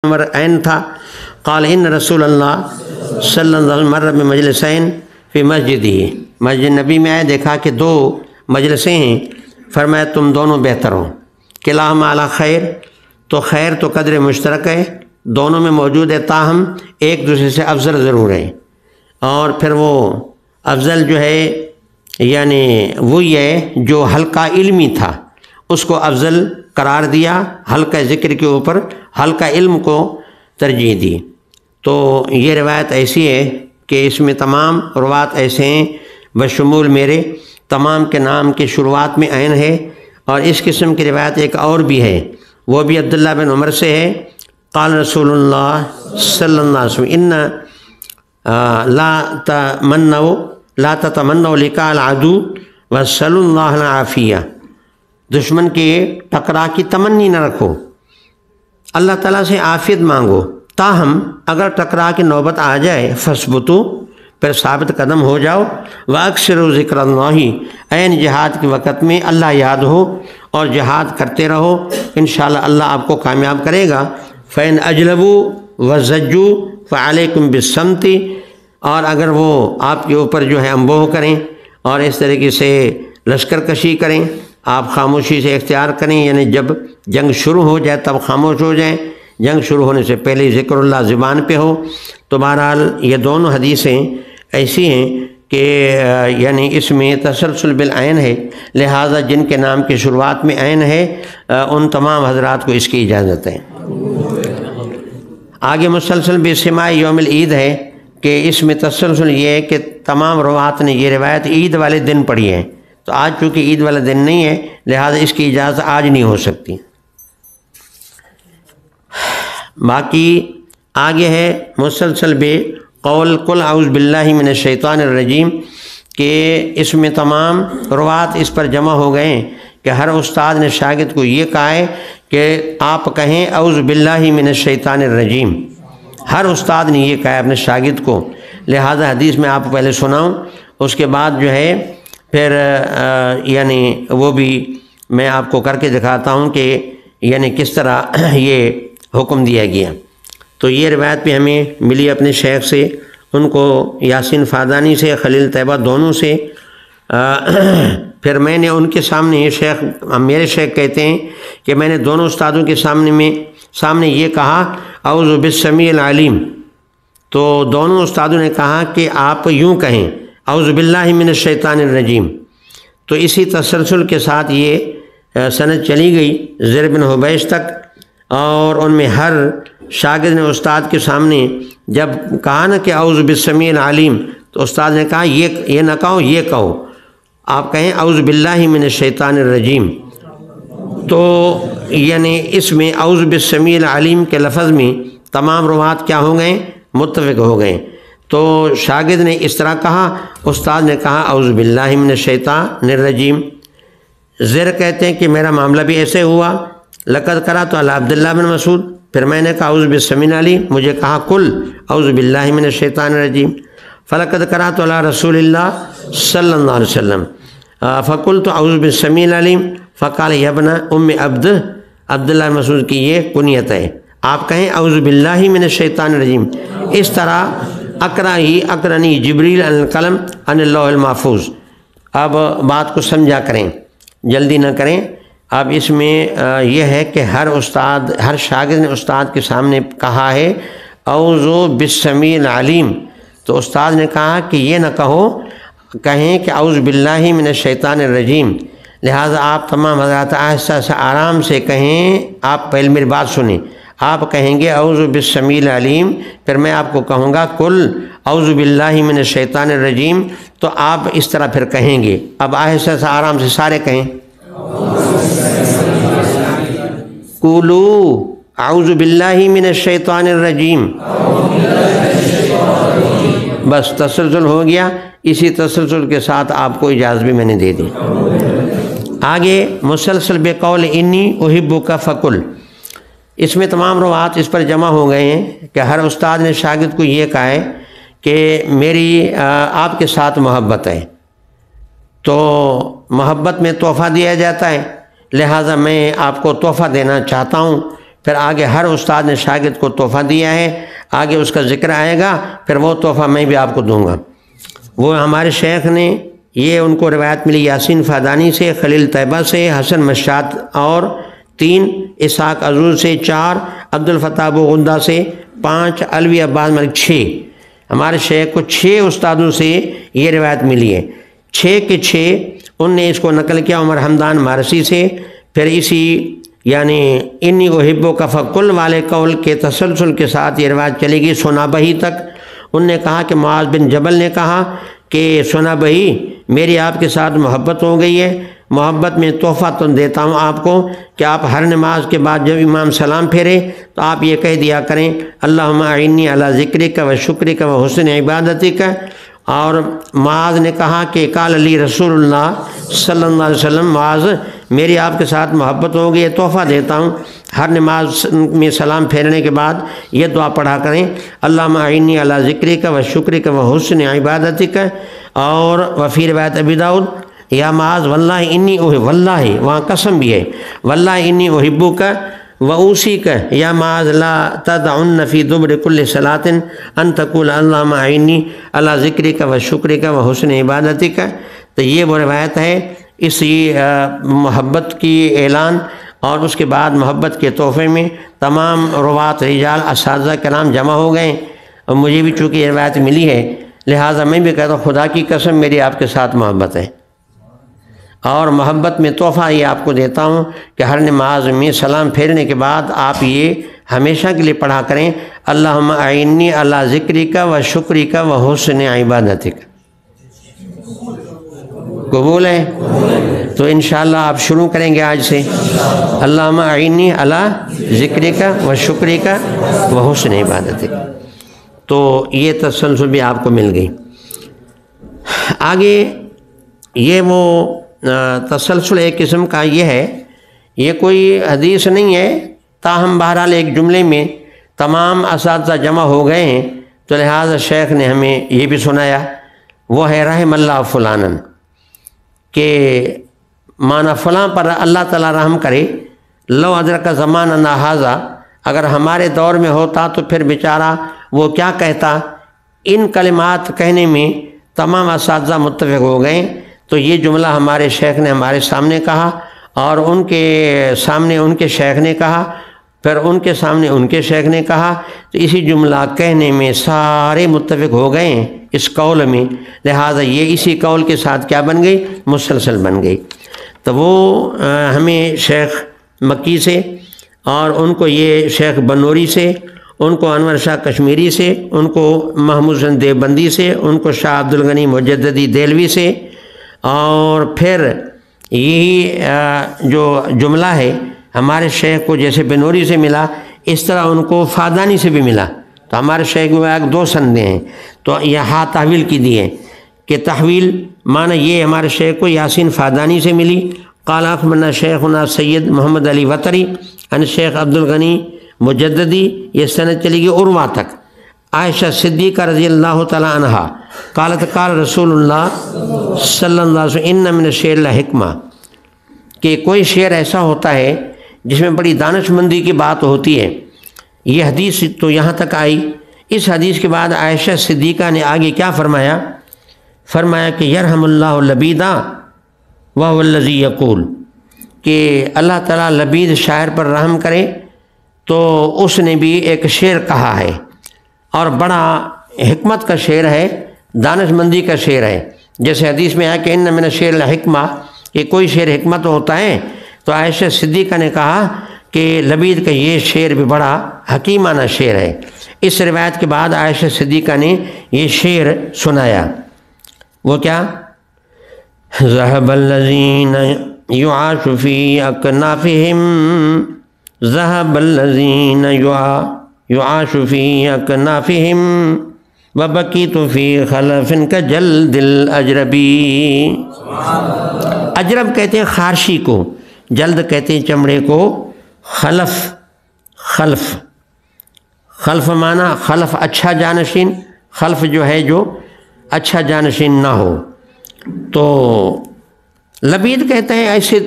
Number عین تھا۔ قال ان رسول اللہ صلی اللہ علیہ وسلم مر بمجلسین فی مسجدی، مسجد نبی میں آئے، دیکھا کہ دو مجلسیں ہیں، فرمایا تم دونوں بہتر ہو، کلاہما علی خیر، تو خیر تو قدر مشترک ہے، دونوں میں موجود ہے، تاہم ایک دوسرے سے افضل ضرور ہے۔ اور پھر وہ افضل جو ہے یعنی وہی ہے جو حلقہ علمی تھا، اس کو افضل قرار دیا، حلقہ ذکر کے اوپر حلقہ علم کو ترجیح دی۔ تو یہ روایت ایسی ہے کہ اس میں تمام روات ایسے ہیں، بشمول میرے، تمام کے نام کی شروعات میں عین ہے۔ اور اس قسم کی روایت ایک اور بھی ہے، وہ بھی عبداللہ بن عمر سے ہے۔ قال رسول اللہ صلی اللہ علیہ وسلم ان لا تتمنوا لقاء العدو واسألوا اللہ العافیہ، دشمن کے ٹکرا کی تمنی نہ رکھو، اللہ تعالیٰ سے عافیت مانگو، تاہم اگر ٹکرا کی نوبت آ جائے فثبتو، پھر ثابت قدم ہو جاؤ، واکثروا ذکر اللہ، عین جہاد کے وقت میں اللہ یاد ہو اور جہاد کرتے رہو، انشاءاللہ اللہ آپ کو کامیاب کرے گا۔ فإن اجلبوا وزجوا فعلیکم بالصمت، اور اگر وہ آپ کے اوپر جو ہے انبوہ کریں اور اس طریقے سے لشکر کشی کریں، آپ خاموشی سے اختیار کریں، یعنی جب جنگ شروع ہو جائے تب خاموش ہو جائیں، جنگ شروع ہونے سے پہلے ذکر اللہ زبان پہ ہو۔ تو بہرحال یہ دونوں حدیثیں ایسی ہیں کہ یعنی اس میں تسلسل بالعین ہے، لہٰذا جن کے نام کی شروعات میں عین ہے ان تمام حضرات کو اس کی اجازت ہے۔ آگے مسلسل بسماع یوم العید ہے کہ اس میں تسلسل یہ ہے کہ تمام روات نے یہ روایت عید والے دن پڑھی ہے، تو آج چونکہ عید والا دن نہیں ہے لہذا اس کی اجازت آج نہیں ہو سکتی۔ باقی آگے ہے مسلسل بے قول قل اعوذ باللہ من الشیطان الرجیم، کہ اس میں تمام روات اس پر جمع ہو گئے ہیں کہ ہر استاد نے شاگرد کو یہ کہا ہے کہ آپ کہیں اعوذ باللہ من الشیطان الرجیم، ہر استاد نے یہ کہا ہے اپنے شاگرد کو، لہذا حدیث میں آپ کو پہلے سناؤں، اس کے بعد جو ہے پھر یعنی وہ بھی میں آپ کو کر کے دکھاتا ہوں کہ یعنی کس طرح یہ حکم دیا گیا۔ تو یہ روایت بھی ہمیں ملی اپنے شیخ سے، ان کو یاسین فادانی سے، خلیل طیبہ دونوں سے۔ پھر میں نے ان کے سامنے، یہ شیخ میرے شیخ کہتے ہیں کہ میں نے دونوں استادوں کے سامنے یہ کہا اعوذ بالسمیع العلیم، تو دونوں استادوں نے کہا کہ آپ یوں کہیں اعوذ باللہ من الشیطان الرجیم۔ تو اسی تسلسل کے ساتھ یہ سند چلی گئی زر بن حبیش تک، اور ان میں ہر شاگرد نے استاد کے سامنے جب کہا نا کہ اعوذ بالسمیع العلیم، تو استاد نے کہا یہ نہ کہو، یہ کہو، آپ کہیں اعوذ باللہ من الشیطان الرجیم۔ تو یعنی اس میں اعوذ بالسمیع العلیم کے لفظ میں تمام روات کیا ہو گئے؟ متفق ہو گئے۔ تو شاگرد نے اس طرح کہا، استاد نے کہا اعوذ باللہ من الشیطان الرجیم۔ زر کہتے ہیں کہ میرا معاملہ بھی ایسے ہوا، لقد قرأت علی عبداللہ بن مسعود، پھر میں نے کہا اعوذ بالسمیع العلیم، مجھے کہا کل اعوذ باللہ من الشیطان الرجیم۔ فلقد قرأت علی رسول اللہ صلی اللہ علیہ وسلم فقلت اعوذ بالسمیع العلیم فقال یا ابن ام عبد، عبداللہ بن مسعود کی یہ کنیت ہے، آپ کہیں اعوذ باللہ من الشیطان الرجیم۔ اس طرح اقرانی جبریل عن القلم عن اللوح المحفوظ۔ اب بات کو سمجھا کریں، جلدی نہ کریں۔ اب اس میں یہ ہے کہ ہر شاگرد نے استاد کے سامنے کہا ہے اعوذ بالسمیع العلیم، تو استاد نے کہا کہ یہ نہ کہو، کہیں کہ اعوذ باللہ من الشیطان الرجیم، لہٰذا آپ تمام حضرات آہستہ سے آرام سے کہیں۔ آپ پہلے میری بات سنیں، آپ کہیں گے اعوذ بالسمیع العلیم، پھر میں آپ کو کہوں گا کل اعوذ باللہ من الشیطان الرجیم، تو آپ اس طرح پھر کہیں گے۔ اب آہستہ سے آرام سے سارے کہیں، قولو اعوذ باللہ من الشیطان الرجیم، بس تسلسل ہو گیا۔ اسی تسلسل کے ساتھ آپ کو اجازت بھی میں نے دے دی۔ آگے مسلسل بقول انی احبک فکل، اس میں تمام روات اس پر جمع ہو گئے ہیں کہ ہر استاد نے شاگرد کو یہ کہا ہے کہ میری آپ کے ساتھ محبت ہے، تو محبت میں تحفہ دیا جاتا ہے، لہٰذا میں آپ کو تحفہ دینا چاہتا ہوں پھر آگے ہر استاد نے شاگرد کو تحفہ دیا ہے، آگے اس کا ذکر آئے گا، پھر وہ تحفہ میں بھی آپ کو دوں گا۔ وہ ہمارے شیخ نے، یہ ان کو روایت ملی یاسین فادانی سے، خلیل طیبہ سے، حسن مشاد اور 3، اسحاق عزوز سے 4، عبدالفتاح ابو غندہ سے 5، علوی عباس ملک 6۔ ہمارے شیخ کو 6 استادوں سے یہ روایت ملی ہے، 6 کے 6 ان نے اس کو نقل کیا عمر حمدان مارسی سے۔ پھر اسی یعنی انی احبو کا فقل والے قول کے تسلسل کے ساتھ یہ روایت چلے گی سنابہی تک۔ ان نے کہا کہ معاذ بن جبل نے کہا کہ سنابہی میری آپ کے ساتھ محبت ہو گئی ہے، محبت میں تحفہ تو دیتا ہوں آپ کو کہ آپ ہر نماز کے بعد جب امام سلام پھیرے تو آپ یہ کہہ دیا کریں اللہم اعنی علی ذکرک و شکرک و حسن عبادتک۔ اور معاذ نے کہا کہ قال علی رسول اللہ صلی اللہ علیہ وسلم، معاذ میری آپ کے ساتھ محبت ہو گئی ہے، تحفہ دیتا ہوں ہر نماز میں سلام پھیرنے کے بعد یہ دعا پڑھا کریں اللہم اعنی علی ذکرک و شکرک و حسن عبادتک۔ اور وفی روایت ابی داؤد یا معاذ واللہ انی واللہ، وہاں قسم بھی ہے، واللہ انی احبک وأوصيك يا معاذ لا تدعن في دبر كل صلاة أن تقول اللهم أعني على ذكرك وشكرك وحسن عبادتك۔ تو یہ وہ روایت ہے اسی محبت کی اعلان اور اس کے بعد محبت کے تحفے میں تمام روات رجال اساتذہ کرام جمع ہو گئے، اور مجھے بھی چونکہ یہ روایت ملی ہے لہٰذا میں بھی کہتا ہوں خدا کی قسم میری آپ کے ساتھ محبت ہے، اور محبت میں تحفہ یہ آپ کو دیتا ہوں کہ ہر نماز میں سلام پھیرنے کے بعد آپ یہ ہمیشہ کے لیے پڑھا کریں اللہم اعنی علی ذکرک و شکرک و حسن عبادتک۔ قبول ہے؟ تو انشاءاللہ آپ شروع کریں گے آج سے اللہم اعنی علی ذکرک و شکرک و حسن عبادتک۔ تو یہ تسلسل بھی آپ کو مل گئی۔ آگے یہ وہ تسلسل ایک قسم کا یہ ہے، یہ کوئی حدیث نہیں ہے، تاہم بہرحال ایک جملے میں تمام اساتذہ جمع ہو گئے ہیں تو لہٰذا شیخ نے ہمیں یہ بھی سنایا، وہ ہے رحم اللہ فلانن، کہ معنی فلاں پر اللہ تعالیٰ رحم کرے، لو ادرک زمانہ ھذا، اگر ہمارے دور میں ہوتا تو پھر بیچارہ وہ کیا کہتا۔ ان کلمات کہنے میں تمام اساتذہ متفق ہو گئے، تو یہ جملہ ہمارے شیخ نے ہمارے سامنے کہا، اور ان کے سامنے ان کے شیخ نے کہا، پھر ان کے سامنے ان کے شیخ نے کہا، تو اسی جملہ کہنے میں سارے متفق ہو گئے ہیں اس قول میں، لہٰذا یہ اسی قول کے ساتھ کیا بن گئی، مسلسل بن گئی۔ تو وہ ہمیں شیخ مکی سے، اور ان کو یہ شیخ بنوری سے، ان کو انور شاہ کشمیری سے، ان کو محمود حسین دیوبندی سے، ان کو شاہ عبدالغنی مجددی دہلوی سے، اور پھر یہی جو جملہ ہے ہمارے شیخ کو جیسے بنوری سے ملا اس طرح ان کو فادانی سے بھی ملا، تو ہمارے شیخ میں ایک 2 سندیں ہیں، تو یہاں تحویل کی دی ہے کہ تحویل معنی یہ ہمارے شیخ کو یاسین فادانی سے ملی، قال اخبرنا شیخنا سید محمد علی وطری عن شیخ عبدالغنی مجددی، یہ سند چلے گی عروہ تک، عائشہ صدیقہ رضی اللہ تعالیٰ عنہا قالت قال رسول اللہ صلی اللہ علیہ وسلم ان من الشعر لحکمہ، کہ کوئی شعر ایسا ہوتا ہے جس میں بڑی دانش مندی کی بات ہوتی ہے۔ یہ حدیث تو یہاں تک آئی، اس حدیث کے بعد عائشہ صدیقہ نے آگے کیا فرمایا، فرمایا کہ یرحم اللہ لبیدہ وہو الذی یقول، کہ اللہ تعالیٰ لبید شاعر پر رحم کرے، تو اس نے بھی ایک شعر کہا ہے، اور بڑا حکمت کا شعر ہے، دانش مندی کا شعر ہے، جیسے حدیث میں آیا کہ ان من الشعر لحکمہ، کہ کوئی شعر حکمت ہوتا ہے، تو عائشہ صدیقہ نے کہا کہ لبید کا یہ شعر بھی بڑا حکیمانہ شعر ہے۔ اس روایت کے بعد عائشہ صدیقہ نے یہ شعر سنایا، وہ کیا، ذهب الذین یعاش فی اکنافہم، ذهب الذین یعاش فی اکنافہم وبکیت فی خلف کجلد الاجربی۔ اجرب کہتے ہیں خارشی کو، جلد کہتے ہیں چمڑے کو، خلف، خلف، خلف معنی خلف اچھا جانشین، خلف جو ہے جو اچھا جانشین نہ ہو۔ تو لبید کہتے ہیں ایسے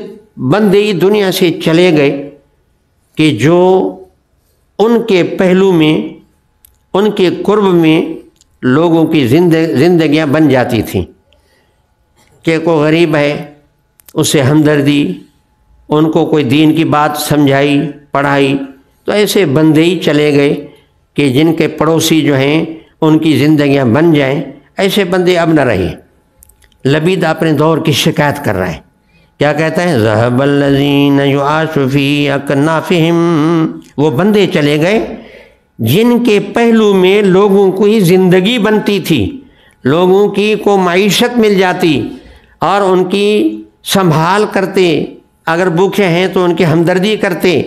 بندے دنیا سے چلے گئے کہ جو ان کے پہلو میں، ان کے قرب میں لوگوں کی زندگیاں بن جاتی تھیں کہ کوئی غریب ہے، اسے ہمدردی، ان کو کوئی دین کی بات سمجھائی پڑھائی، تو ایسے بندے ہی چلے گئے کہ جن کے پڑوسی جو ہیں ان کی زندگیاں بن جائیں، ایسے بندے اب نہ رہے۔ لبید اپنے دور کی شکایت کر رہا ہے، کیا کہتا ہے؟ ذہب الذین یعاش فی اکنافہم، وہ بندے چلے گئے جن کے پہلو میں لوگوں کو ہی زندگی بنتی تھی، لوگوں کی کو معیشت مل جاتی اور ان کی سنبھال کرتے، اگر بھوکے ہیں تو ان کی ہمدردی کرتے،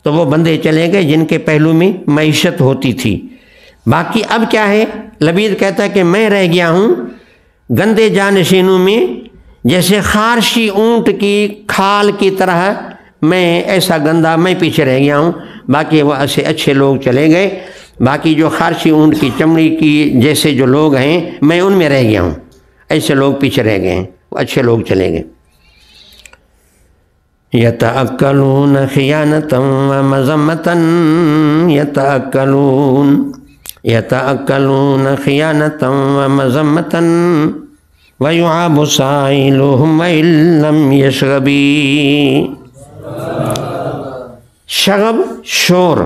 تو وہ بندے چلے گئے جن کے پہلو میں معیشت ہوتی تھی۔ باقی اب کیا ہے؟ لبید کہتا ہے کہ میں رہ گیا ہوں گندے جانشینوں میں، جیسے خارشی اونٹ کی کھال کی طرح، میں ایسا گندا میں پیچھے رہ گیا ہوں، باقی وہ ایسے اچھے لوگ چلے گئے، باقی جو خارشی اونٹ کی چمڑی کی جیسے جو لوگ ہیں میں ان میں رہ گیا ہوں، ایسے لوگ پیچھے رہ گئے ہیں، وہ اچھے لوگ چلے گئے۔ یتأکلون خیانتا ومذمتا، یتأکلون خیانتا ومذمتا ویعاب سائلهم وإن لم یشغبی۔ شغب شور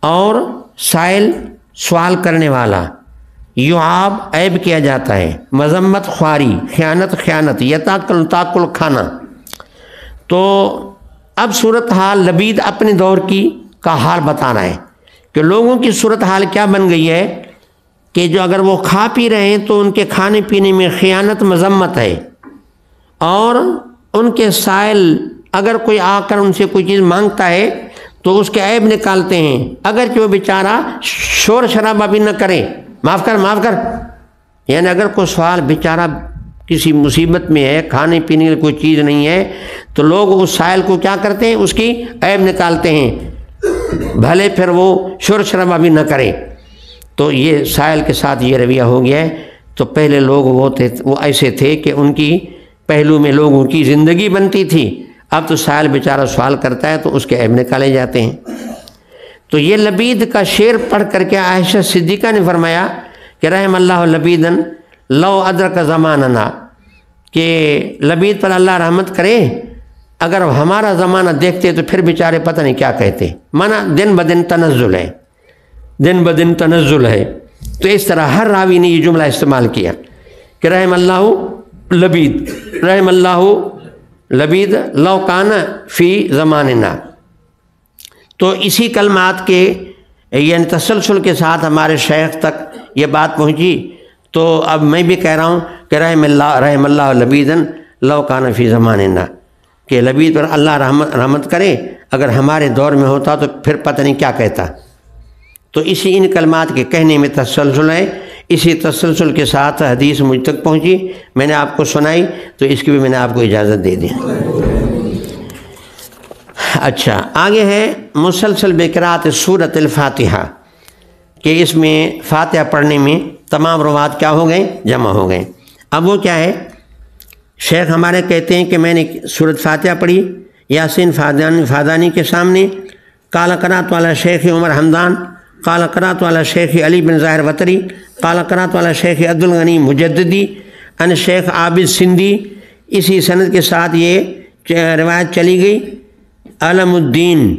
اور سائل سوال کرنے والا، یعاب عیب کیا جاتا ہے، مذمت خواری، خیانت خیانت، یتأکل تاکل کھانا۔ تو اب صورتحال لبید اپنے دور کی کا حال بتا رہا ہے کہ لوگوں کی صورتحال کیا بن گئی ہے کہ جو اگر وہ کھا پی رہے ہیں تو ان کے کھانے پینے میں خیانت مذمت ہے، اور ان کے سائل اگر کوئی آ کر ان سے کوئی چیز مانگتا ہے تو اس کے عیب نکالتے ہیں، اگرچہ وہ بیچارہ شور شرابہ بھی نہ کرے، معاف کر معاف کر، یعنی اگر کوئی سوال بیچارہ کسی مصیبت میں ہے، کھانے پینے کی کوئی چیز نہیں ہے، تو لوگ اس سائل کو کیا کرتے ہیں؟ اس کی عیب نکالتے ہیں، بھلے پھر وہ شور شرابہ بھی نہ کرے۔ تو یہ سائل کے ساتھ یہ رویہ ہو گیا ہے۔ تو پہلے لوگ وہ ایسے تھے کہ ان کی پہلو میں لوگوں کی زندگی بنتی تھی، اب تو سائل بیچارہ سوال کرتا ہے تو اس کے عیب نکالے جاتے ہیں۔ تو یہ لبید کا شعر پڑھ کر کے عائشہ صدیقہ نے فرمایا کہ رحم اللہ لبیدن لو ادرک زماننا، کہ لبید پر اللہ رحمت کرے، اگر ہمارا زمانہ دیکھتے تو پھر بیچارے پتہ نہیں کیا کہتے، مانا دن بدن تنزل ہے، دن بدن تنزل ہے۔ تو اس طرح ہر راوی نے یہ جملہ استعمال کیا کہ رحم اللہ لبید، رحم اللہ لبید لو کان فی زماننا۔ تو اسی کلمات کے یعنی تسلسل کے ساتھ ہمارے شیخ تک یہ بات پہنچی، تو اب میں بھی کہہ رہا ہوں کہ رحم اللہ لبیدن لو کان فی زماننا، کہ لبید پر اللہ رحمت کرے، اگر ہمارے دور میں ہوتا تو پھر پتہ نہیں کیا کہتا۔ تو اسی ان کلمات کے کہنے میں تسلسل ہے، اسی تسلسل کے ساتھ حدیث مجھ تک پہنچی، میں نے آپ کو سنائی، تو اس کی بھی میں نے آپ کو اجازت دے دی۔ اچھا، آگے ہے مسلسل بقراءت سورۃ الفاتحہ، کہ اس میں فاتحہ پڑھنے میں تمام روات کیا ہو گئے؟ جمع ہو گئے۔ اب وہ کیا ہے؟ شیخ ہمارے کہتے ہیں کہ میں نے سورۃ فاتحہ پڑھی یاسین فادانی کے سامنے، قال قرأت علی شیخ عمر حمدان، قال قرأت علی شیخ علی بن ظاہر وطری، قال قرأت علی شیخ عبد الغنی مجددی ان شیخ عابد سندھی، اسی سند کے ساتھ یہ روایت چلی گئی۔ علم الدین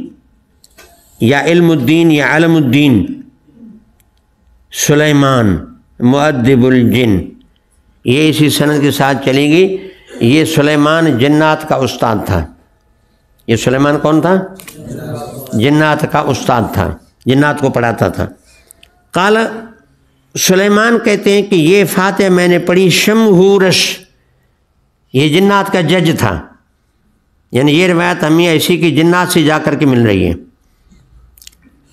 یا علم الدین یا علم الدین سلیمان مؤدب الجن، یہ اسی سند کے ساتھ چلی گئی۔ یہ سلیمان جنات کا استاد تھا۔ یہ سلیمان کون تھا؟ جنات کا استاد تھا، جنات کو پڑھاتا تھا۔ قال سلیمان کہتے ہیں کہ یہ فاتحہ میں نے پڑھی شمہورش، یہ جنات کا جج تھا، یعنی یہ روایت ہمیں ایسی کہ جنات سے جا کر کے مل رہی ہے۔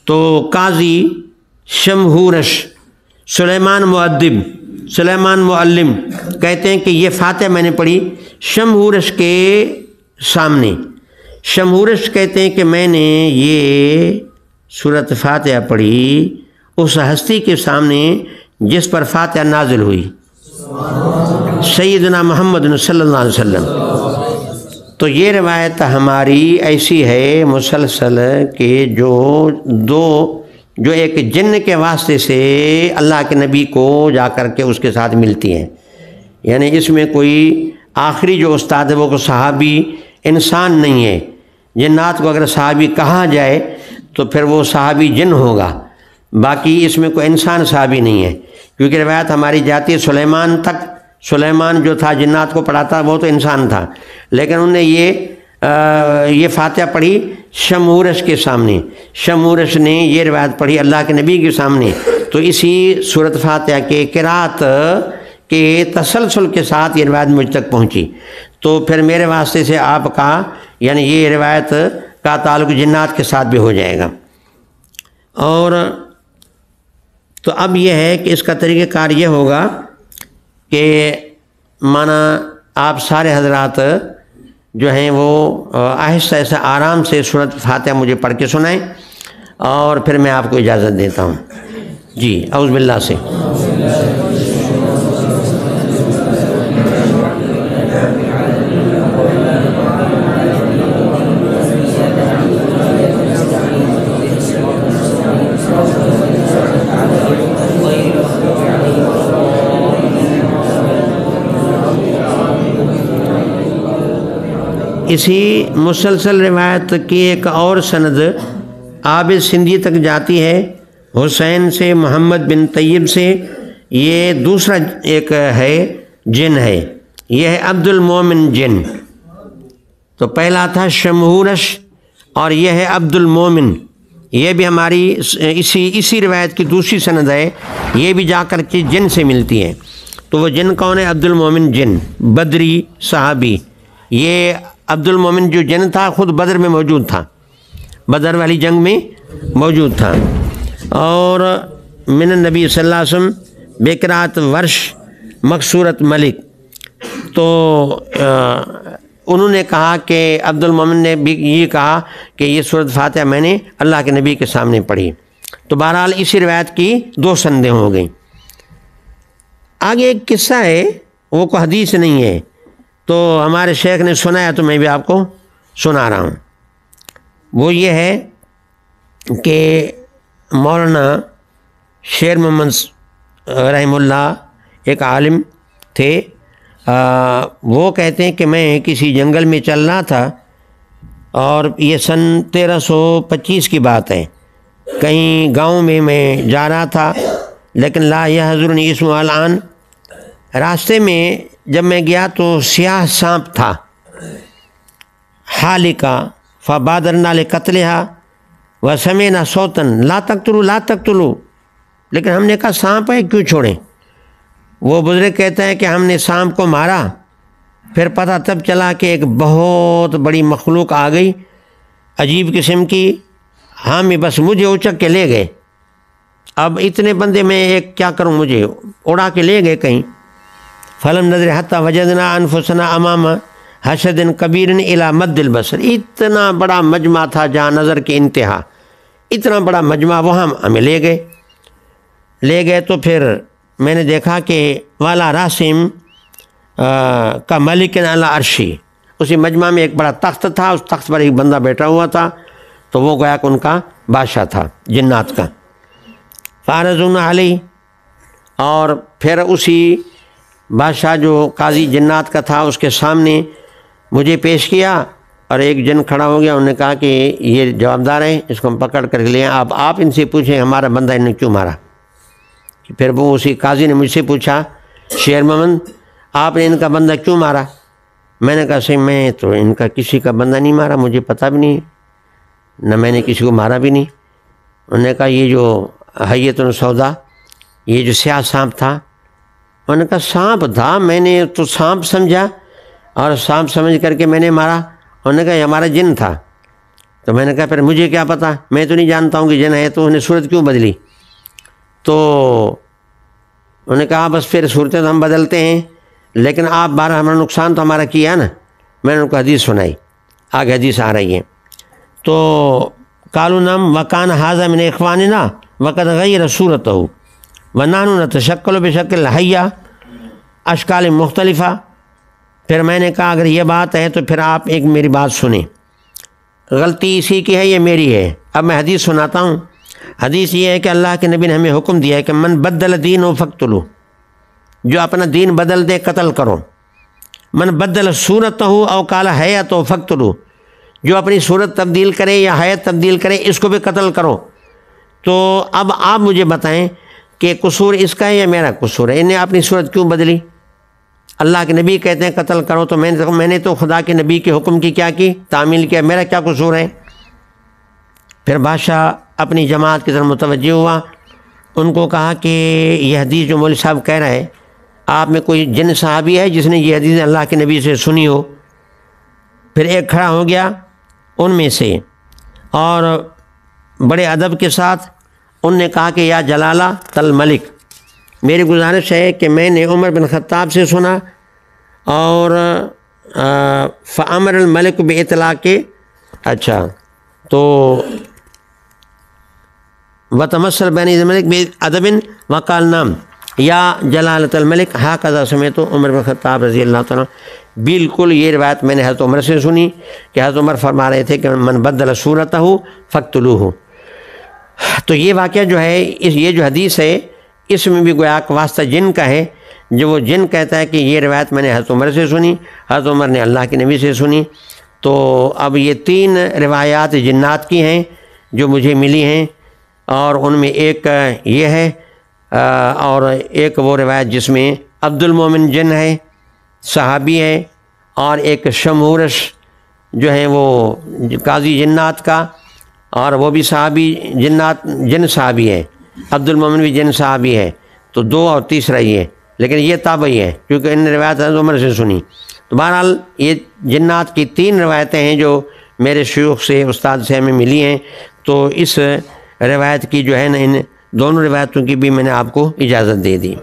تو قاضی شمہورش، سلیمان مؤدب، سلیمان معلم کہتے ہیں کہ یہ فاتحہ میں نے پڑھی شمہورش کے سامنے۔ شمہورش کہتے ہیں کہ میں نے یہ سورۃ فاتحہ پڑھی اس ہستی کے سامنے جس پر فاتحہ نازل ہوئی، سیدنا محمد صلی اللہ علیہ وسلم۔ تو یہ روایت ہماری ایسی ہے مسلسل کہ جو ایک جن کے واسطے سے اللہ کے نبی کو جا کر کے اس کے ساتھ ملتی ہیں، یعنی اس میں کوئی آخری جو استاد ہے وہ کوئی صحابی انسان نہیں ہے۔ جنات کو اگر صحابی کہا جائے تو پھر وہ صحابی جن ہوگا، باقی اس میں کوئی انسان صحابی نہیں ہے، کیونکہ روایت ہماری جاتی ہے سلیمان تک۔ سلیمان جو تھا جنات کو پڑھاتا وہ تو انسان تھا، لیکن انہوں نے یہ فاتحہ پڑھی شمورش کے سامنے، شمورش نے یہ روایت پڑھی اللہ کے نبی کے سامنے، تو اسی سورۃ فاتحہ کے قرات کے تسلسل کے ساتھ یہ روایت مجھ تک پہنچی، تو پھر میرے واسطے سے آپ کا یعنی یہ روایت کا تعلق جنات کے ساتھ بھی ہو جائے گا۔ اور تو اب یہ ہے کہ اس کا طریقہ کار یہ ہوگا کہ مانا آپ سارے حضرات جو ہیں وہ آہستہ آہستہ آرام سے سورۃ فاتحہ مجھے پڑھ کے سنائیں، اور پھر میں آپ کو اجازت دیتا ہوں۔ جی اعوذ باللہ سے۔ اسی مسلسل روایت کی ایک اور سند عابد سندھی تک جاتی ہے حسین سے، محمد بن طیب سے۔ یہ دوسرا ایک ہے جن ہے، یہ ہے عبد المومن جن۔ تو پہلا تھا شمہورش اور یہ ہے عبد المومن، یہ بھی ہماری اسی روایت کی دوسری سند ہے، یہ بھی جا کر کے جن سے ملتی ہے۔ تو وہ جن کون ہے؟ عبد المومن جن، بدری صحابی۔ یہ عبد المومن جو جن تھا خود بدر میں موجود تھا، بدر والی جنگ میں موجود تھا، اور من النبی صلی اللہ علیہ وسلم بقرات ورش مقصورت ملک۔ تو انہوں نے کہا کہ عبد المومن نے بھی یہ کہا کہ یہ سورۃ فاتحہ میں نے اللہ کے نبی کے سامنے پڑھی۔ تو بہرحال اسی روایت کی دو سندیں ہو گئیں۔ آگے ایک قصہ ہے، وہ کوئی حدیث نہیں ہے، تو ہمارے شیخ نے سنایا تو میں بھی آپ کو سنا رہا ہوں۔ وہ یہ ہے کہ مولانا شیر محمد رحمہ اللہ ایک عالم تھے، وہ کہتے ہیں کہ میں کسی جنگل میں چل رہا تھا، اور یہ سن 1325 کی بات ہے، کہیں گاؤں میں جا رہا تھا، لیکن لا یحضرنی اسمہ الآن۔ راستے میں جب میں گیا تو سیاہ سانپ تھا، حالقہ فبادرنا لقتلھا وسمعنا صوتا لا تقتلوا لا تقتلوا، لیکن ہم نے کہا سانپ ہے کیوں چھوڑیں۔ وہ بزرگ کہتا ہے کہ ہم نے سانپ کو مارا، پھر پتہ تب چلا کہ ایک بہت بڑی مخلوق آ گئی عجیب قسم کی، ہم بس مجھے اچک کے لے گئے۔ اب اتنے بندے میں ایک کیا کروں، مجھے اڑا کے لے گئے کہیں۔ فلم نظر حتی وجدنا انفسنا امام حشد کبیر الی مد البصر، اتنا بڑا مجمع تھا جہاں نظر کی انتہا، اتنا بڑا مجمع، وہاں ہمیں لے گئے تو پھر میں نے دیکھا کہ والا راسم کا ملک علی عرشی، اسی مجمع میں ایک بڑا تخت تھا، اس تخت پر ایک بندہ بیٹھا ہوا تھا، تو وہ گویا کہ ان کا بادشاہ تھا جنات کا۔ فارضون علی، اور پھر اسی بادشاہ جو قاضی جنات کا تھا اس کے سامنے مجھے پیش کیا، اور ایک جن کھڑا ہو گیا، انہوں نے کہا کہ یہ جوابدار ہیں، اس کو ہم پکڑ کر لے آئیں، آپ ان سے پوچھیں ہمارا بندہ انہیں کیوں مارا۔ پھر وہ اسی قاضی نے مجھ سے پوچھا شیر محمد آپ نے ان کا بندہ کیوں مارا؟ میں نے کہا صحیح میں تو ان کا کسی کا بندہ نہیں مارا، مجھے پتہ بھی نہیں، نہ میں نے کسی کو مارا بھی نہیں۔ انہوں نے کہا یہ جو حیۃ السودا، یہ جو سیاہ سانپ تھا، انہوں نے کہا سانپ تھا، میں نے تو سانپ سمجھا اور سانپ سمجھ کر کے میں نے مارا۔ انہوں نے کہا یہ ہمارا جن تھا۔ تو میں نے کہا پھر مجھے کیا پتہ، میں تو نہیں جانتا ہوں کہ جن ہے، تو انہیں صورت کیوں بدلی؟ تو انہوں نے کہا بس پھر صورتیں تو ہم بدلتے ہیں، لیکن آپ بارہ ہمارا نقصان تو ہمارا کیا نا۔ میں نے ان کو حدیث سنائی، آگے حدیث آ رہی ہے۔ تو قالوا نعم وکان ھذا من اخواننا وقد غیر صورتہ ونحن نتشکل بشکل الحیہ اشکال مختلفہ۔ پھر میں نے کہا اگر یہ بات ہے تو پھر آپ ایک میری بات سنیں، غلطی اسی کی ہے یہ میری ہے۔ اب میں حدیث سناتا ہوں۔ حدیث یہ ہے کہ اللہ کے نبی نے ہمیں حکم دیا ہے کہ من بدل دین و فقتلو، جو اپنا دین بدل دے قتل کرو۔ من بدل صورت ہو او قال حیات و فقتلو، جو اپنی صورت تبدیل کرے یا حیات تبدیل کرے اس کو بھی قتل کرو۔ تو اب آپ مجھے بتائیں کہ قصور اس کا ہے یا میرا قصور ہے؟ انہیں اپنی صورت کیوں بدلی؟ اللہ کے نبی کہتے ہیں قتل کرو تو میں نے تو خدا کے نبی کے حکم کی کیا کی؟ تعمیل کیا۔ میرا کیا قصور ہے؟ پھر بادشاہ اپنی جماعت کی طرف متوجہ ہوا، ان کو کہا کہ یہ حدیث جو مولوی صاحب کہہ رہے ہیں، آپ میں کوئی جن صحابی ہے جس نے یہ حدیث اللہ کے نبی سے سنی ہو؟ پھر ایک کھڑا ہو گیا ان میں سے اور بڑے ادب کے ساتھ ان نے کہا کہ یا جلالہ تل ملک، میری گزارش ہے کہ میں نے عمر بن خطاب سے سنا اور فامر الملک باطلاق، اچھا تو وتمثل بین الملک بادب وقال نام یا جلالۃ الملک ہاکذا سمعت عمر بن خطاب رضی اللہ تعالیٰ۔ بالکل یہ روایت میں نے حضرت عمر سے سنی کہ حضرت عمر فرما رہے تھے کہ من بدل صورتہ فقتلوہ۔ تو یہ واقعہ جو ہے، یہ جو حدیث ہے اس میں بھی گویا کہ واسطہ جن کا ہے، جو وہ جن کہتا ہے کہ یہ روایت میں نے حضرت عمر سے سنی، حضرت عمر نے اللہ کے نبی سے سنی۔ تو اب یہ تین روایات جنات کی ہیں جو مجھے ملی ہیں، اور ان میں ایک یہ ہے اور ایک وہ روایت جس میں عبد المومن جن ہے، صحابی ہے، اور ایک شمورش جو ہے وہ قاضی جنات کا، اور وہ بھی صحابی جن صحابی ہے، عبد المومن بھی جن صحابی ہے۔ تو دو اور تیسرا یہ، لیکن یہ تابعی ہے کیونکہ ان روایت حضرت عمر سے سنی۔ تو بہرحال یہ جنات کی تین روایتیں ہیں جو میرے شیوخ سے، استاد سے ہمیں ملی ہیں۔ تو اس روایت کی جو ہے نا، ان دونوں روایتوں کی بھی میں نے آپ کو اجازت دے دی۔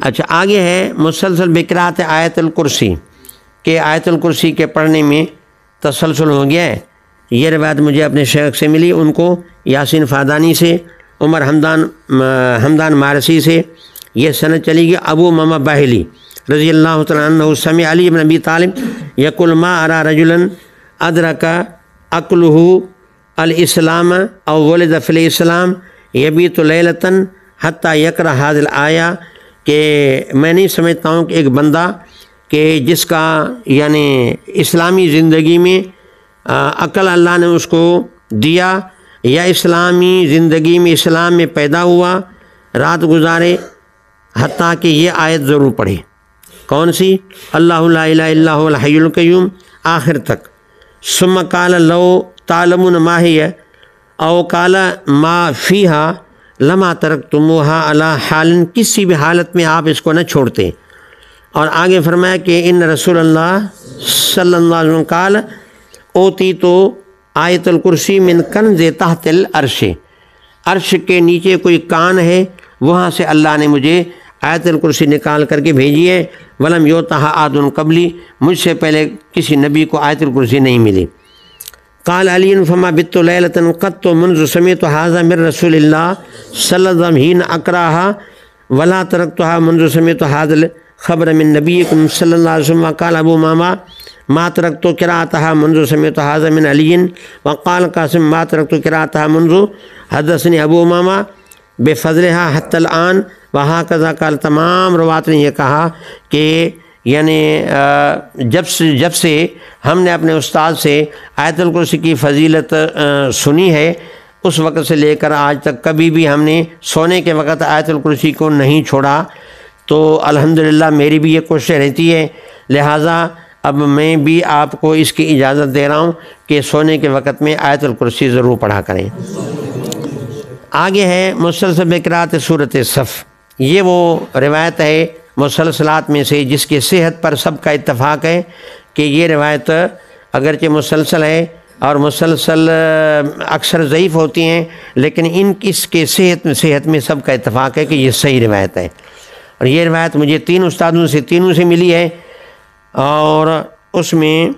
اچھا آگے ہے مسلسل بقراءت آیت الکرسی، کہ آیت الکرسی کے پڑھنے میں تسلسل ہو گیا ہے۔ یہ روایت مجھے اپنے شیخ سے ملی، ان کو یاسین فادانی سے، عمر حمدان مارسی سے یہ سند چلی گئی۔ ابو ماما باہلی رضی اللہ تعالیٰ عنہ سمع علی بن ابی طالب یقول ما ارا رجلا ادرک عقلہ الاسلام او ولد فی الاسلام یبیت لیلۃ حتی یقرأ ھذہ الآیہ، کہ میں نہیں سمجھتا ہوں کہ ایک بندہ کہ جس کا یعنی اسلامی زندگی میں عقل اللہ نے اس کو دیا، یا اسلامی زندگی میں اسلام میں پیدا ہوا، رات گزارے حتیٰ کہ یہ آیت ضرور پڑھے۔ کون سی؟ اللہ لا الہ الا هو الحی القیوم آخر تک۔ ثم قال لو تعلمون ما ہی او قال ما فیہا لما ترکتموها علی حال، کسی بھی حالت میں آپ اس کو نہ چھوڑتے۔ اور آگے فرمایا کہ ان رسول اللہ صلی اللہ علیہ وسلم قال اوتی تو آیت الکرسی من کنز تحت العرش، عرش کے نیچے کوئی کان ہے، وہاں سے اللہ نے مجھے آیت الکرسی نکال کر کے بھیجی ہے۔ ولم یوتہا آدٌ قبلی، مجھ سے پہلے کسی نبی کو آیت الکرسی نہیں ملی۔ قال علی فما بت لیلۃ قط منذ سمعت ھذا من رسول اللہ صلی اللہ علیہ وسلم حین اقرأها ولا ترکتها منذ سمعت ھذا الخبر من نبیکم صلی اللہ علیہ وسلم۔ قال ابو ماما ما ترکت قراءتها منذ سمعت ھذا من علی، وقال قاسم ما ترکت قراءتها منذ حدثنی ابو ماما بفضلها حتی الآن وہکذا قال۔ تمام روات نے یہ کہا کہ یعنی جب سے ہم نے اپنے استاد سے آیت الکرسی کی فضیلت سنی ہے، اس وقت سے لے کر آج تک کبھی بھی ہم نے سونے کے وقت آیت الکرسی کو نہیں چھوڑا۔ تو الحمدللہ میری بھی یہ کوشش رہتی ہے، لہٰذا اب میں بھی آپ کو اس کی اجازت دے رہا ہوں کہ سونے کے وقت میں آیت الکرسی ضرور پڑھا کریں۔ آگے ہے مسلسل بقراءت سورۃ صف، یہ وہ روایت ہے مسلسلات میں سے جس کی صحت پر سب کا اتفاق ہے کہ یہ روایت اگرچہ مسلسل ہے اور مسلسل اکثر ضعیف ہوتی ہیں، لیکن اس کے صحت میں سب کا اتفاق ہے کہ یہ صحیح روایت ہے۔ اور یہ روایت مجھے تینوں سے ملی ہے، اور اس میں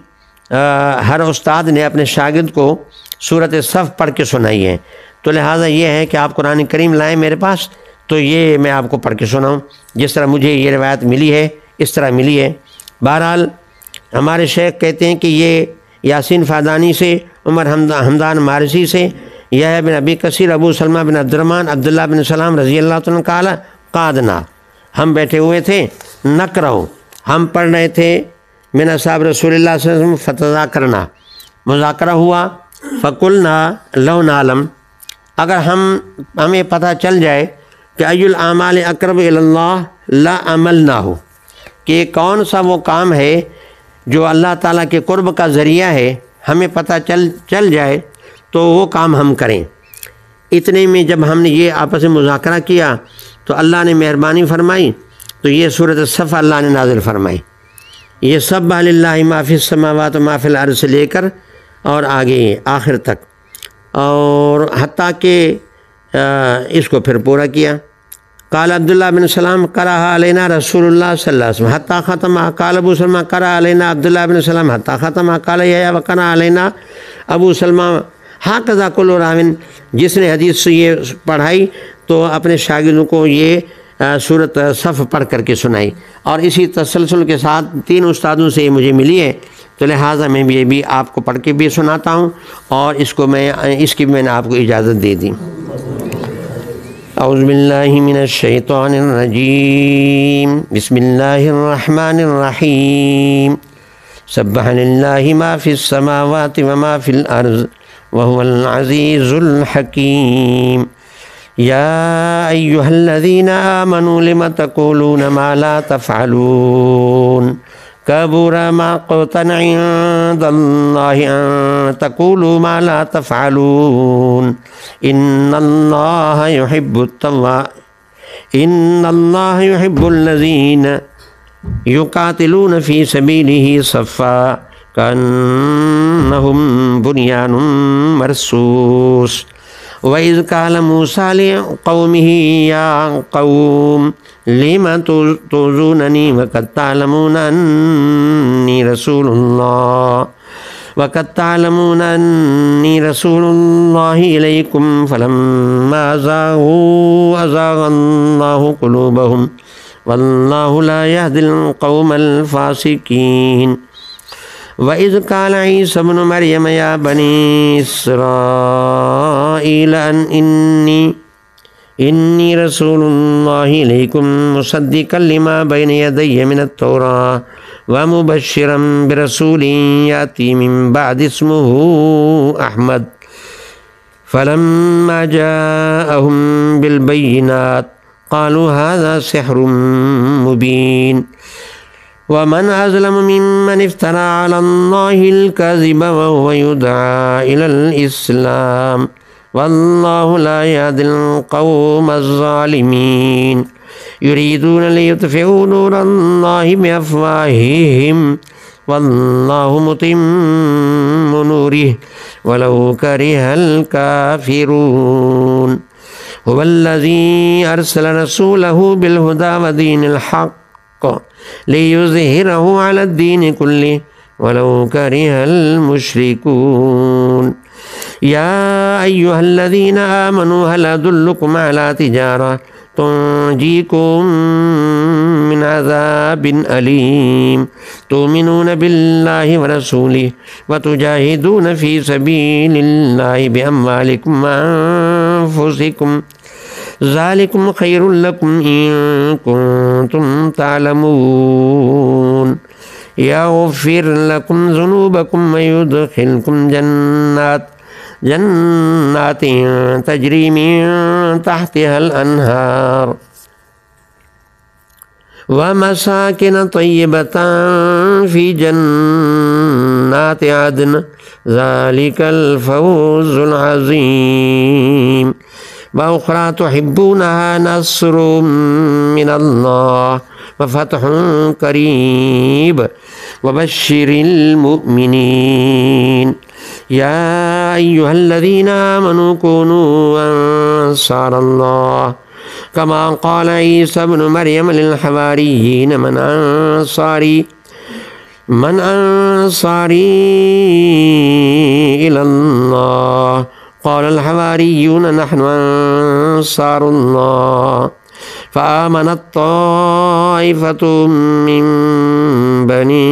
ہر استاد نے اپنے شاگرد کو سورۃ صف پڑھ کے سنائی ہے۔ تو لہٰذا یہ ہے کہ آپ قرآن کریم لائیں میرے پاس تو یہ میں آپ کو پڑھ کے سناؤں، جس طرح مجھے یہ روایت ملی ہے اس طرح ملی ہے۔ بہرحال ہمارے شیخ کہتے ہیں کہ یہ یاسین فادانی سے، عمر حمدان مارسی سے، یحییٰ بن ابی کثیر، ابو سلمہ بن عبد الرحمن، عبداللہ بن سلام رضی اللہ عنہ قال قعدنا، ہم بیٹھے ہوئے تھے، نقرأ، ہم پڑھ رہے تھے، من اصحاب رسول اللہ صلی اللہ علیہ وسلم، فتذاکرنا، مذاکرہ ہوا، فقلنا لو نعلم، اگر ہمیں پتہ چل جائے کہ ای الاعمال اقرب الی اللہ لا عملناہ، کہ کون سا وہ کام ہے جو اللہ تعالیٰ کے قرب کا ذریعہ ہے، ہمیں پتہ چل جائے تو وہ کام ہم کریں۔ اتنے میں جب ہم نے یہ آپس میں مذاکرہ کیا تو اللہ نے مہربانی فرمائی، تو یہ سورۃ الصف اللہ نے نازل فرمائی، یہ سبح للہ ما فی السماوات و ما فی الارض سے لے کر اور آگے آخر تک، اور حتیٰ کہ اس کو پھر پورا کیا۔ قال عبداللہ بن سلام قرأ علینا رسول اللہ صلی اللہ علیہ وسلم حتیٰ ختم، قال ابو سلمہ قرأ علینا عبداللہ بن سلام حتیٰ ختم، قال یحییٰ وقرأ علینا ابو سلمہ ہکذا کل راوٍ، جس نے حدیث سے یہ پڑھائی تو اپنے شاگردوں کو یہ سورۃ صف پڑھ کر کے سنائی، اور اسی تسلسل کے ساتھ 3 استادوں سے یہ مجھے ملی ہے، تو لہٰذا میں یہ بھی آپ کو پڑھ کے بھی سناتا ہوں، اور اس کی میں نے آپ کو اجازت دے دی۔ اعوذ باللہ من الشیطان الرجیم، بسم اللہ الرحمن الرحیم، سبح للہ ما فی السماوات وما فی الارض وهو العزیز الحکیم، یا ایہا الذین آمنوا لم تقولون ما لا تفعلون، کبر مقتا عند اللہ ان تقولوا ما لا تفعلون، ان اللہ يحب الذین یقاتلون فی سبیلہ صفا کأنہم بنیان مرصوص، وَإِذْ قَالَ مُوسَىٰ لِقَوْمِهِ يَا قَوْمِ لِمَ تُؤْذُونَنِي وَقَدْ تَعْلَمُونَ أَنِّي رَسُولُ اللَّهِ إِلَيْكُمْ فَلَمَّا زَاغُوا أَزَاغَ اللَّهُ قُلُوبَهُمْ وَاللَّهُ لَا يَهْدِي الْقَوْمَ الْفَاسِقِينَ۔ وَإِذْ قَالَ عِيسَى ابْنُ مَرْيَمَ يَا بَنِي إِسْرَائِيلَ إِنِّي رَسُولُ اللَّهِ إِلَيْكُمْ مُصَدِّقًا لِمَا بَيْنَ يَدَيَّ مِنَ التَّوْرَاةِ وَمُبَشِّرًا بِرَسُولٍ يَأْتِي مِن بَعْدِي اسْمُهُ أَحْمَدُ، فَلَمَّا جَاءَهُم بِالْبَيِّنَاتِ قَالُوا هَذَا سِحْرٌ مُبِينٌ، وَمَنْ أَظْلَمُ مِمَّنِ افْتَرَىٰ عَلَى اللَّهِ الْكَذِبَ وَهُوَ يُدْعَىٰ إِلَى الْإِسْلَامِ، وَاللَّهُ لَا يَهْدِي الْقَوْمَ الظَّالِمِينَ، يُرِيدُونَ لِيُطْفِئُوا نُورَ اللَّهِ بِأَفْوَاهِهِمْ وَاللَّهُ مُتِمُّ نُورِهِ وَلَوْ كَرِهَ الْكَافِرُونَ، هُوَ الَّذِي أَرْسَلَ رَسُولَهُ بِالْهُدَىٰ وَدِينِ الْحَقِّ لِيُظْهِرَهُ عَلَى الدِّينِ كُلِّهِ وَلَوْ كَرِهَ الْمُشْرِكُونَ، يَا أَيُّهَا الَّذِينَ آمَنُوا هَلْ أَدُلُّكُمْ عَلَىٰ تِجَارَةٍ تُنْجِيكُم مِّنْ عَذَابٍ أَلِيمٍ تُؤْمِنُونَ بِاللَّهِ وَرَسُولِهِ وَتُجَاهِدُونَ فِي سَبِيلِ اللَّهِ بِأَمْوَالِكُمْ وَأَنفُسِكُمْ، ذَلِكُمْ خَيْرٌ لَكُمْ إِن كُنتُمْ تَعْلَمُونَ، يَغْفِرْ لَكُمْ ذُنُوبَكُمْ وَيُدْخِلْكُمْ جنات تجری من تحتها الانہار ومساکن طیبة فی جنات عدن ذلک الفوز العظیم، وأخرى تحبونها نصر من اللہ وفتح قریب وبشر المؤمنین، یا ایہا الذین آمنوا کونوا انصار اللہ کما قال عیسی ابن مریم للحواریین من انصاری الی اللہ قال الحواریون نحن انصار اللہ، فآمنت طائفة من بني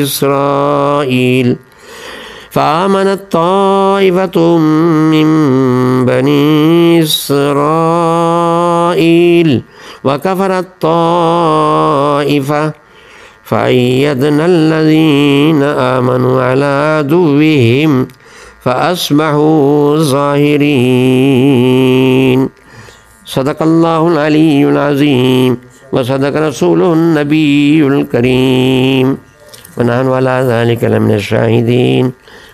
إسرائيل فآمنت طائفة من بني إسرائيل وكفرت طائفة فأيدنا الذين آمنوا على عدوهم فأصبحوا ظاهرين صدق الله العلي العظيم وصدق رسوله النبي الكريم ونحن على ذلك لمن الشاهدين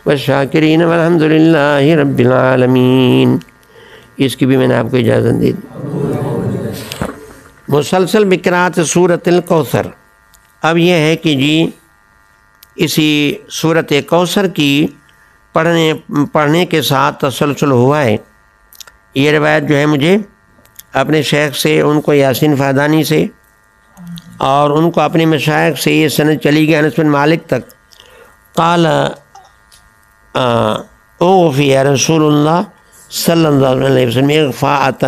والشاکرین والحمد للہ رب العالمین۔ اس کی بھی میں نے آپ کو اجازت دی۔ مسلسل بقراءت سورۃ الکوثر۔ اب یہ ہے کہ جی اسی سورۃ کوثر کی پڑھنے کے ساتھ تسلسل ہوا ہے۔ یہ روایت جو ہے مجھے اپنے شیخ سے، ان کو یاسین فہدانی سے، اور ان کو اپنے مشائخ سے یہ سند چلی گئی انس بن مالک تک۔ قال اوفی رسول اللہ صلی اللہ علیہ وسلم اغفاءۃ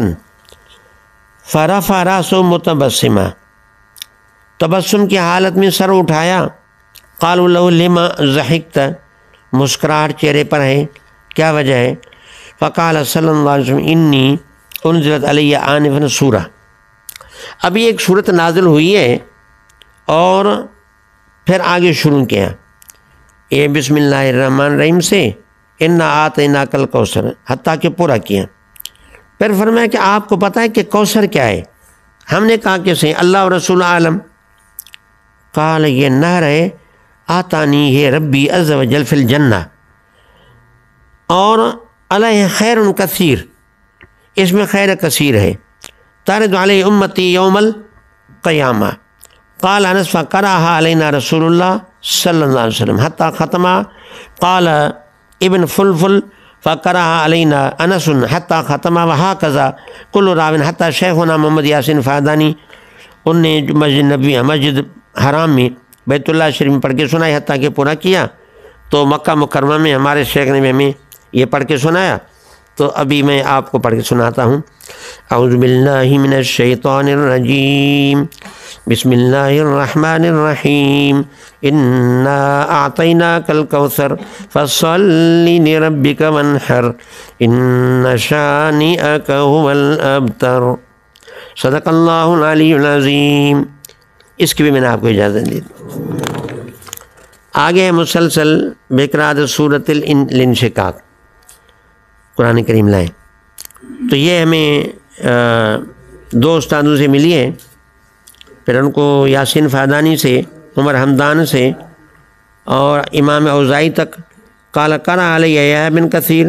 فرفع رأسہ متبسما، تبسم کی حالت میں سر اٹھایا۔ قالوا له لما ضحکت، مسکراہٹ چہرے پر ہے، کیا وجہ ہے؟ فقال صلی اللہ علیہ وسلم انی انزلت علی آنفا سورہ، ابھی ایک صورت نازل ہوئی ہے اور پھر آگے شروع کیا یہ بسم اللہ الرحمن الرحیم سے انا آتیناک الکوثر حتیٰ کہ پورا کیا۔ پھر فرمایا کہ آپ کو پتہ ہے کہ کوثر کیا ہے؟ ہم نے کہا کہ صحیح، اللہ و رسول عالم۔ قال یہ نہر ہے آتانی ہے ربی عز و جل فی الجنہ، اور علیہ خیر کثیر، اس میں خیر کثیر ہے، تارد علیہ امتی یوم القیامہ۔ قال انس فقرأها علینا رسول اللہ صلی اللہ علیہ وسلم حتیٰ ختمہ۔ قال ابن فلفل فقرأها علینا انس حتیٰ ختمہ وہکذا کل راون حتیٰ شیخنا محمد یاسین فہدانی، ان نے مسجد حرام میں بیت اللہ شریف میں پڑھ کے سنائی حتیٰ کہ پورا کیا۔ تو مکہ مکرمہ میں ہمارے شیخ نے بھی ہمیں یہ پڑھ کے سنایا، تو ابھی میں آپ کو پڑھ کے سناتا ہوں۔ اعوذ باللہ من الشیطان الرجیم، بسم اللہ الرحمن الرحیم، انا اعطیناک الکوثر فصل لربک وانحر ان شانئک هو الابتر صدق اللہ العلی العظیم۔ اس کی بھی میں نے آپ کو اجازت دی۔ آگے ہے مسلسل بقراءت سورۃ الانشقاق، قرآن کریم لائیں۔ تو یہ ہمیں دو استادوں سے ملی ہے، پھر ان کو یاسین فہدانی سے، عمر حمدان سے، اور امام اوزائی تک۔ قال قرأ علی یحییٰ بن کثیر،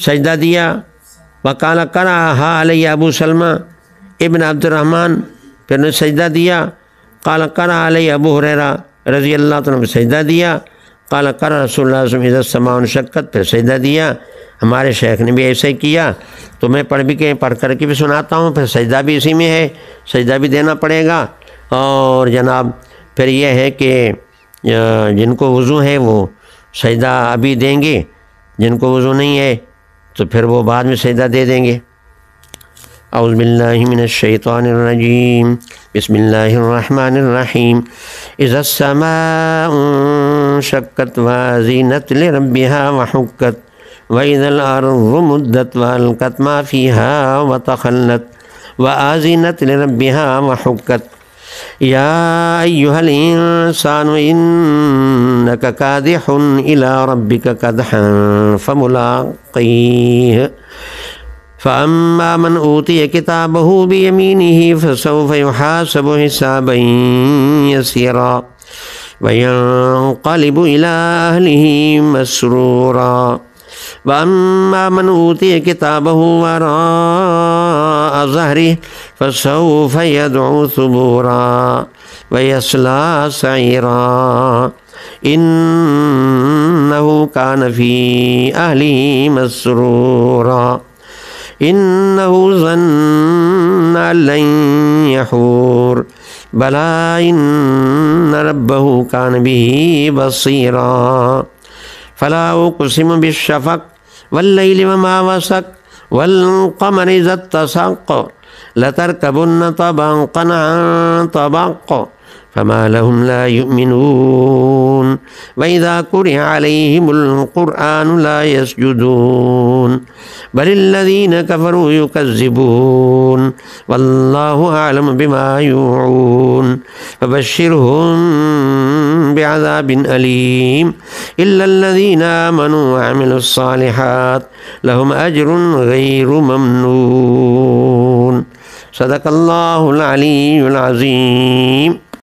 سجدہ دیا۔ وقال قرأھا علی ابو سلمہ ابن عبد الرحمن، پھر نے سجدہ دیا۔ قال قرأ علی ابو ہریرہ رضی اللہ عنہ نے سجدہ دیا۔ قال قرأ رسول اللہ صلی اللہ علیہ وسلم اذا السماء انشقت، پھر سجدہ دیا۔ ہمارے شیخ نے بھی ایسے کیا، تو میں پڑھ کر کے بھی سناتا ہوں، پھر سجدہ بھی اسی میں ہے، سجدہ بھی دینا پڑے گا۔ اور جناب پھر یہ ہے کہ جن کو وضو ہے وہ سجدہ ابھی دیں گے، جن کو وضو نہیں ہے تو پھر وہ بعد میں سجدہ دے دیں گے۔ اعوذ باللہ من الشیطان الرجیم، بسم اللہ الرحمن الرحیم، اذا السماء انشقت وأذنت لربها وحقت وإذا الأرض مدت وألقت ما فيها وتخلت وآذنت لربها وحقت يا أيها الإنسان إنك كادح إلى ربك كدحا فملاقيه فأما من أوتي كتابه بيمينه فسوف يحاسب حسابا يسيرا وينقلب إلى أهله مسرورا وأما من أوتي كتابه وراء ظهره فسوف يدعو ثبورا ويصلى سعيرا إنه كان في أهله مسرورا إنه ظن أن لن يحور بلى إن ربه كان به بصيرا فلا أقسم بالشفق والليل وما وسق والقمر إذا اتسق لتركبن طبقا عن طبق فما لهم لا يؤمنون وإذا قرئ عليهم القرآن لا يسجدون بل الذين كفروا يكذبون والله أعلم بما يوعون فبشرهم بعذاب أليم إلا الذين آمنوا وعملوا الصالحات لهم أجر غير ممنون صدق الله العلي العظيم.